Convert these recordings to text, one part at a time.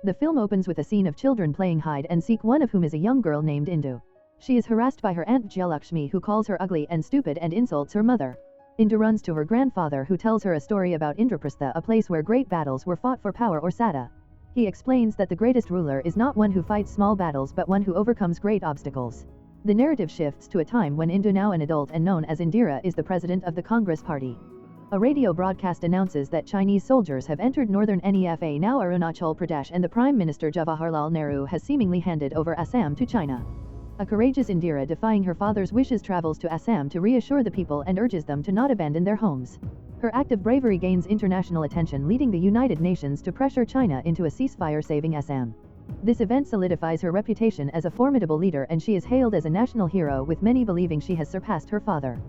The film opens with a scene of children playing hide and seek, one of whom is a young girl named Indu. She is harassed by her aunt Jayalakshmi, who calls her ugly and stupid and insults her mother. Indu runs to her grandfather, who tells her a story about Indraprastha, a place where great battles were fought for power or sada. He explains that the greatest ruler is not one who fights small battles but one who overcomes great obstacles. The narrative shifts to a time when Indu, now an adult and known as Indira, is the president of the Congress Party. A radio broadcast announces that Chinese soldiers have entered northern Nefa, now Arunachal Pradesh, and the Prime Minister Jawaharlal Nehru has seemingly handed over Assam to China. A courageous Indira, defying her father's wishes, travels to Assam to reassure the people and urges them to not abandon their homes. Her act of bravery gains international attention, leading the United Nations to pressure China into a ceasefire, saving Assam. This event solidifies her reputation as a formidable leader, and she is hailed as a national hero, with many believing she has surpassed her father.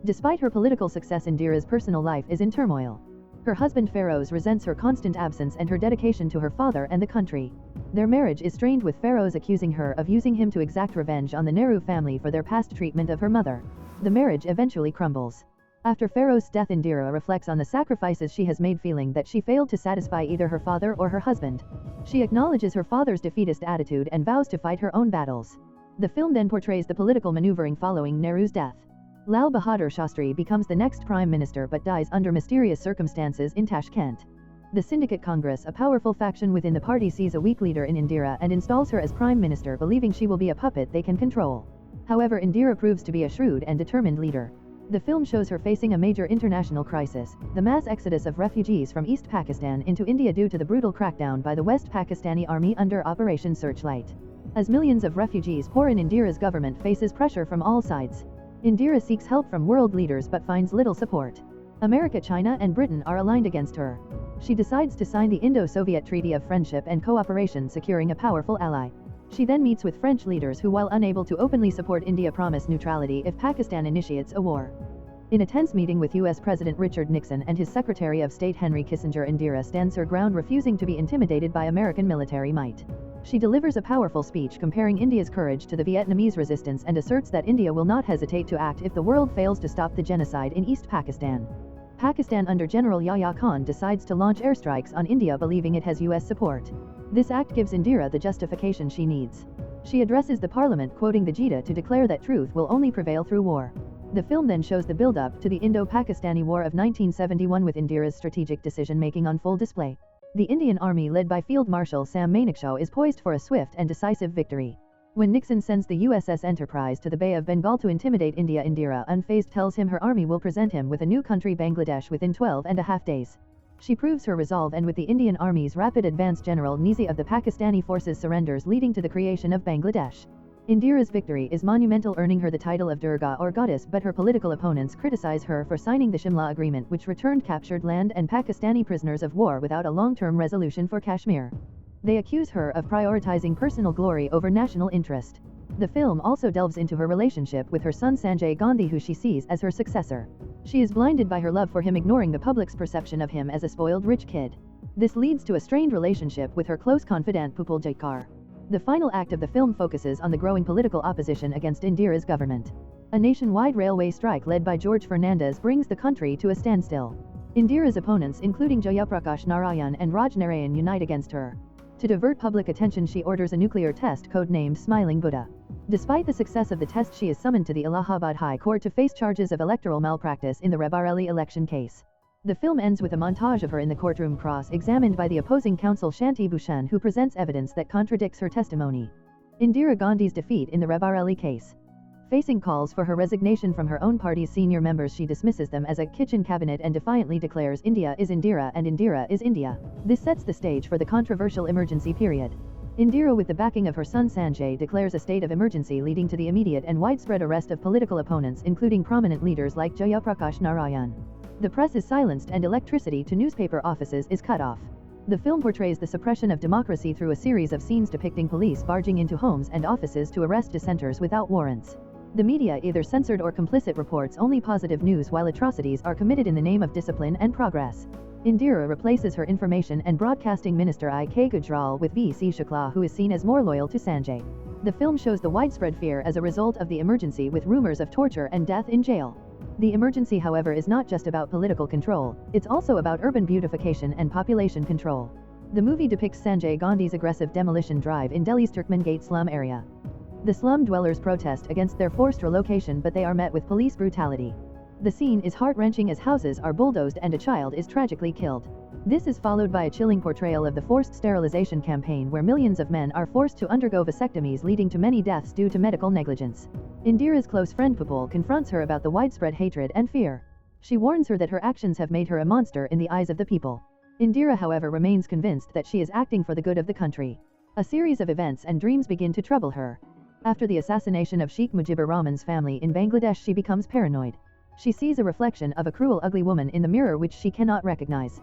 Despite her political success, Indira's personal life is in turmoil. Her husband Feroz resents her constant absence and her dedication to her father and the country. Their marriage is strained, with Feroz accusing her of using him to exact revenge on the Nehru family for their past treatment of her mother. The marriage eventually crumbles. After Feroz's death, Indira reflects on the sacrifices she has made, feeling that she failed to satisfy either her father or her husband. She acknowledges her father's defeatist attitude and vows to fight her own battles. The film then portrays the political maneuvering following Nehru's death. Lal Bahadur Shastri becomes the next prime minister but dies under mysterious circumstances in Tashkent. The Syndicate Congress, a powerful faction within the party, sees a weak leader in Indira and installs her as prime minister, believing she will be a puppet they can control. However, Indira proves to be a shrewd and determined leader. The film shows her facing a major international crisis, the mass exodus of refugees from East Pakistan into India due to the brutal crackdown by the West Pakistani army under Operation Searchlight. As millions of refugees pour in, Indira's government faces pressure from all sides. Indira seeks help from world leaders but finds little support. America, China, and Britain are aligned against her. She decides to sign the Indo-Soviet Treaty of Friendship and Cooperation, securing a powerful ally. She then meets with French leaders who, while unable to openly support India, promise neutrality if Pakistan initiates a war. In a tense meeting with U.S. President Richard Nixon and his Secretary of State Henry Kissinger, Indira stands her ground, refusing to be intimidated by American military might. She delivers a powerful speech comparing India's courage to the Vietnamese resistance and asserts that India will not hesitate to act if the world fails to stop the genocide in East Pakistan. Pakistan under General Yahya Khan decides to launch airstrikes on India, believing it has U.S. support. This act gives Indira the justification she needs. She addresses the parliament, quoting the Gita to declare that truth will only prevail through war. The film then shows the build-up to the Indo-Pakistani War of 1971, with Indira's strategic decision-making on full display. The Indian Army, led by Field Marshal Sam Manekshaw, is poised for a swift and decisive victory. When Nixon sends the USS Enterprise to the Bay of Bengal to intimidate India, Indira, unfazed, tells him her army will present him with a new country, Bangladesh, within 12.5 days. She proves her resolve, and with the Indian Army's rapid advance, General Nizi of the Pakistani forces surrenders, leading to the creation of Bangladesh. Indira's victory is monumental, earning her the title of Durga, or goddess, but her political opponents criticize her for signing the Shimla Agreement, which returned captured land and Pakistani prisoners of war without a long-term resolution for Kashmir. They accuse her of prioritizing personal glory over national interest. The film also delves into her relationship with her son Sanjay Gandhi, who she sees as her successor. She is blinded by her love for him, ignoring the public's perception of him as a spoiled rich kid. This leads to a strained relationship with her close confidant Pupul Jaikar. The final act of the film focuses on the growing political opposition against Indira's government. A nationwide railway strike led by George Fernandez brings the country to a standstill. Indira's opponents, including Jayaprakash Narayan and Raj Narayan, unite against her. To divert public attention, she orders a nuclear test codenamed Smiling Buddha. Despite the success of the test, she is summoned to the Allahabad High Court to face charges of electoral malpractice in the Raebareli election case. The film ends with a montage of her in the courtroom, cross-examined by the opposing counsel Shanti Bhushan, who presents evidence that contradicts her testimony. Indira Gandhi's defeat in the Raebareli case. Facing calls for her resignation from her own party's senior members, she dismisses them as a kitchen cabinet and defiantly declares India is Indira and Indira is India. This sets the stage for the controversial emergency period. Indira, with the backing of her son Sanjay, declares a state of emergency, leading to the immediate and widespread arrest of political opponents, including prominent leaders like Jayaprakash Narayan. The press is silenced and electricity to newspaper offices is cut off. The film portrays the suppression of democracy through a series of scenes depicting police barging into homes and offices to arrest dissenters without warrants. The media either censored or complicit reports only positive news, while atrocities are committed in the name of discipline and progress. Indira replaces her information and broadcasting minister I.K. Gujral with V.C. Shukla, who is seen as more loyal to Sanjay. The film shows the widespread fear as a result of the emergency, with rumors of torture and death in jail. The emergency, however, is not just about political control, it's also about urban beautification and population control. The movie depicts Sanjay Gandhi's aggressive demolition drive in Delhi's Turkmen Gate slum area. The slum dwellers protest against their forced relocation, but they are met with police brutality. The scene is heart-wrenching as houses are bulldozed and a child is tragically killed. This is followed by a chilling portrayal of the forced sterilization campaign where millions of men are forced to undergo vasectomies, leading to many deaths due to medical negligence. Indira's close friend Pupul confronts her about the widespread hatred and fear. She warns her that her actions have made her a monster in the eyes of the people. Indira, however, remains convinced that she is acting for the good of the country. A series of events and dreams begin to trouble her. After the assassination of Sheikh Mujibur Rahman's family in Bangladesh, she becomes paranoid. She sees a reflection of a cruel, ugly woman in the mirror which she cannot recognize.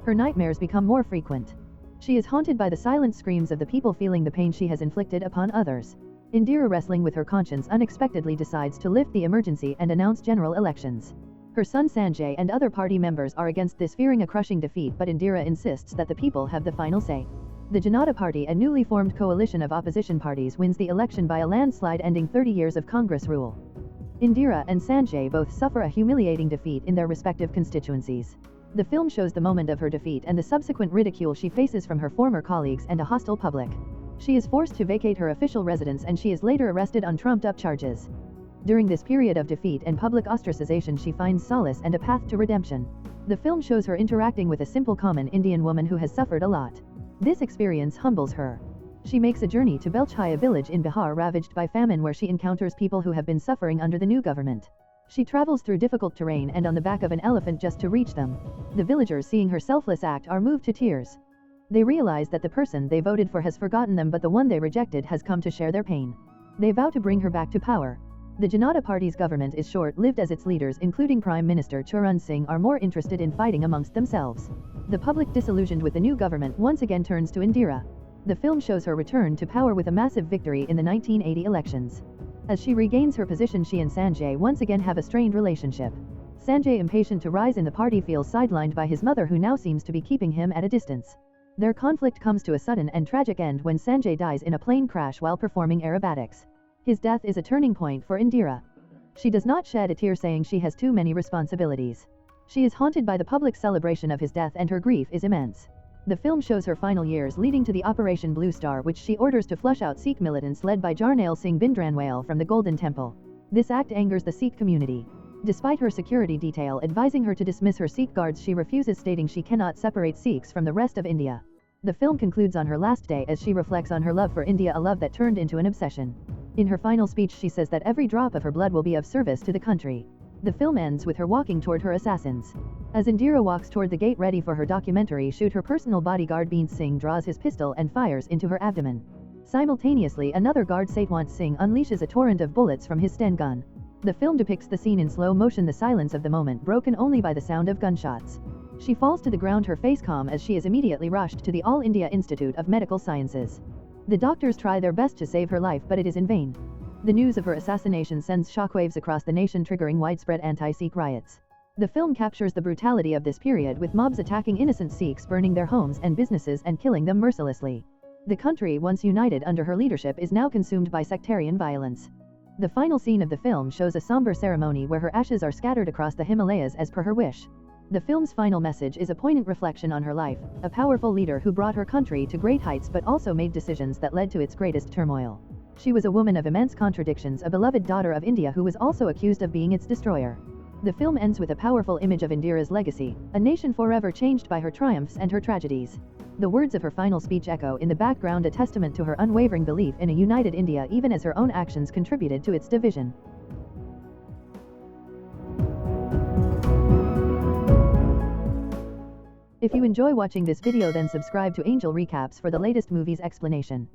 Her nightmares become more frequent. She is haunted by the silent screams of the people feeling the pain she has inflicted upon others. Indira, wrestling with her conscience, unexpectedly decides to lift the emergency and announce general elections. Her son Sanjay and other party members are against this, fearing a crushing defeat, but Indira insists that the people have the final say. The Janata Party, a newly formed coalition of opposition parties, wins the election by a landslide, ending 30 years of Congress rule. Indira and Sanjay both suffer a humiliating defeat in their respective constituencies. The film shows the moment of her defeat and the subsequent ridicule she faces from her former colleagues and a hostile public. She is forced to vacate her official residence and she is later arrested on trumped-up charges. During this period of defeat and public ostracization, she finds solace and a path to redemption. The film shows her interacting with a simple, common Indian woman who has suffered a lot. This experience humbles her. She makes a journey to Belchhai, a village in Bihar ravaged by famine, where she encounters people who have been suffering under the new government. She travels through difficult terrain and on the back of an elephant just to reach them. The villagers, seeing her selfless act, are moved to tears. They realize that the person they voted for has forgotten them, but the one they rejected has come to share their pain. They vow to bring her back to power. The Janata Party's government is short-lived, as its leaders, including Prime Minister Charan Singh, are more interested in fighting amongst themselves. The public, disillusioned with the new government, once again turns to Indira. The film shows her return to power with a massive victory in the 1980 elections. As she regains her position, she and Sanjay once again have a strained relationship. Sanjay, impatient to rise in the party, feels sidelined by his mother, who now seems to be keeping him at a distance. Their conflict comes to a sudden and tragic end when Sanjay dies in a plane crash while performing aerobatics. His death is a turning point for Indira. She does not shed a tear, saying she has too many responsibilities. She is haunted by the public celebration of his death and her grief is immense. The film shows her final years leading to the Operation Blue Star, which she orders to flush out Sikh militants led by Jarnail Singh Bindranwale from the Golden Temple. This act angers the Sikh community. Despite her security detail advising her to dismiss her Sikh guards, she refuses, stating she cannot separate Sikhs from the rest of India. The film concludes on her last day as she reflects on her love for India, a love that turned into an obsession. In her final speech, she says that every drop of her blood will be of service to the country. The film ends with her walking toward her assassins. As Indira walks toward the gate ready for her documentary shoot, her personal bodyguard Beant Singh draws his pistol and fires into her abdomen. Simultaneously, another guard, Satwant Singh, unleashes a torrent of bullets from his Sten gun. The film depicts the scene in slow motion, the silence of the moment broken only by the sound of gunshots. She falls to the ground, her face calm, as she is immediately rushed to the All India Institute of Medical Sciences. The doctors try their best to save her life, but it is in vain. The news of her assassination sends shockwaves across the nation, triggering widespread anti-Sikh riots. The film captures the brutality of this period, with mobs attacking innocent Sikhs, burning their homes and businesses and killing them mercilessly. The country, once united under her leadership, is now consumed by sectarian violence. The final scene of the film shows a somber ceremony where her ashes are scattered across the Himalayas as per her wish. The film's final message is a poignant reflection on her life, a powerful leader who brought her country to great heights but also made decisions that led to its greatest turmoil. She was a woman of immense contradictions, a beloved daughter of India who was also accused of being its destroyer. The film ends with a powerful image of Indira's legacy, a nation forever changed by her triumphs and her tragedies. The words of her final speech echo in the background, a testament to her unwavering belief in a united India even as her own actions contributed to its division. If you enjoy watching this video, then subscribe to Angel Recaps for the latest movies explanation.